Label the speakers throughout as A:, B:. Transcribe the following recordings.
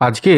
A: আজকে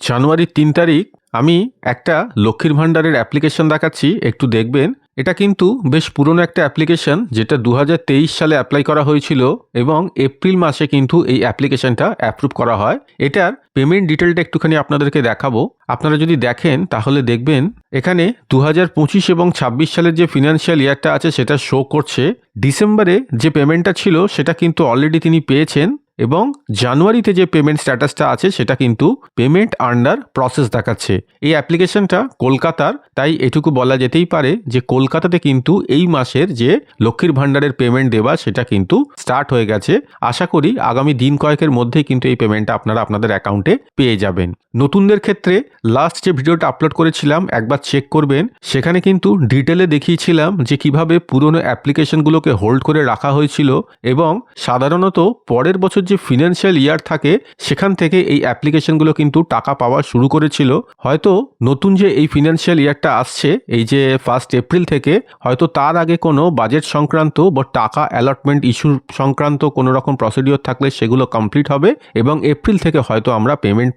A: জানুয়ারির ৩ তারিখ আমি একটা লক্ষ্মীর ভাণ্ডারের অ্যাপ্লিকেশন দেখাচ্ছি, একটু দেখবেন। এটা কিন্তু বেশ পুরনো একটা অ্যাপ্লিকেশন, যেটা ২০২৩ সালে অ্যাপ্লাই করা হয়েছিল এবং এপ্রিল মাসে কিন্তু এই অ্যাপ্লিকেশনটা অ্যাপ্রুভ করা হয়। এটার পেমেন্ট ডিটেলটা একটুখানি আপনাদেরকে দেখাবো। আপনারা যদি দেখেন তাহলে দেখবেন এখানে ২০২৫ এবং ২৬ সালের যে ফিনান্সিয়াল ইয়ারটা আছে সেটা শো করছে। ডিসেম্বরে যে পেমেন্টটা ছিল সেটা কিন্তু অলরেডি তিনি পেয়েছেন এবং জানুয়ারিতে যে পেমেন্ট স্ট্যাটাসটা আছে সেটা কিন্তু পেমেন্ট আন্ডার প্রসেস দেখাচ্ছে। এই অ্যাপ্লিকেশনটা কলকাতার, তাই এটুকু বলা যেতেই পারে যে কলকাতাতে কিন্তু এই মাসের যে লক্ষ্মীর ভাণ্ডারের পেমেন্ট দেওয়া সেটা কিন্তু স্টার্ট হয়ে গেছে। আশা করি আগামী দিন কয়েকের মধ্যেই কিন্তু এই পেমেন্টটা আপনারা আপনাদের অ্যাকাউন্টে পেয়ে যাবেন। নতুনদের ক্ষেত্রে লাস্ট যে ভিডিওটা আপলোড করেছিলাম একবার চেক করবেন, সেখানে কিন্তু ডিটেলে দেখিয়েছিলাম যে কিভাবে পুরনো অ্যাপ্লিকেশনগুলোকে হোল্ড করে রাখা হয়েছিল এবং সাধারণত পরের বছর যে ফিনান্সিয়াল ইয়ার থাকে সেখান থেকে এই অ্যাপ্লিকেশনগুলো কিন্তু টাকা পাওয়া শুরু করেছিল। হয়তো নতুন যে এই ফিনান্সিয়াল ইয়ারটা আসছে, এই যে 1 এপ্রিল থেকে, হয়তো তার আগে কোনো বাজেট সংক্রান্ত বা টাকা অ্যালটমেন্ট ইস্যু সংক্রান্ত কোনো রকম প্রসিডিওর থাকলে সেগুলো কমপ্লিট হবে এবং এপ্রিল থেকে হয়তো আমরা পেমেন্ট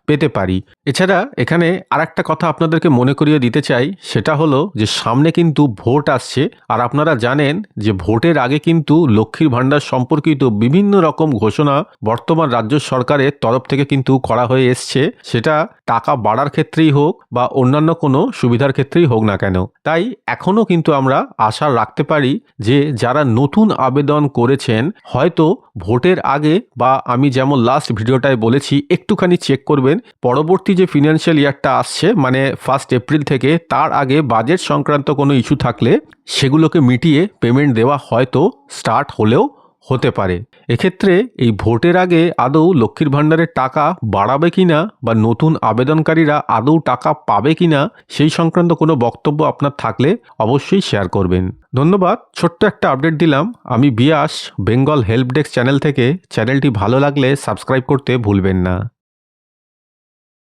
A: পেতে পারি। এছাড়া এখানে আরেকটা কথা আপনাদেরকে মনে করিয়ে দিতে চাই, সেটা হলো যে সামনে কিন্তু ভোট আসছে, আর আপনারা জানেন যে ভোটের আগে কিন্তু লক্ষ্মীর ভাণ্ডার সম্পর্কিত বিভিন্ন রকম ঘোষণা বর্তমান রাজ্য সরকারের তরফ থেকে কিন্তু করা হয়ে এসছে, সেটা টাকা বাড়ার ক্ষেত্রেই হোক বা অন্যান্য কোনো সুবিধার ক্ষেত্রেই হোক না কেন। তাই এখনও কিন্তু আমরা আশা রাখতে পারি যে যারা নতুন আবেদন করেছেন, হয়তো ভোটের আগে বা আমি যেমন লাস্ট ভিডিওটায় বলেছি একটুখানি চেক করবেন, পরবর্তী যে ফিনান্সিয়াল ইয়ারটা আসছে মানে 1 এপ্রিল থেকে, তার আগে বাজেট সংক্রান্ত কোনো ইস্যু থাকলে সেগুলোকে মিটিয়ে পেমেন্ট দেওয়া হয়তো স্টার্ট হলেও হতে পারে। এক্ষেত্রে এই ভোটের আগে আদৌ লক্ষ্মীর ভাণ্ডারের টাকা বাড়াবে কিনা বা নতুন আবেদনকারীরা আদৌ টাকা পাবে কিনা সেই সংক্রান্ত কোনো বক্তব্য আপনার থাকলে অবশ্যই শেয়ার করবেন। ধন্যবাদ। ছোট্ট একটা আপডেট দিলাম। আমি বিয়াস, বেঙ্গল হেল্প ডেস্ক চ্যানেল থেকে। চ্যানেলটি ভালো লাগলে সাবস্ক্রাইব করতে ভুলবেন না।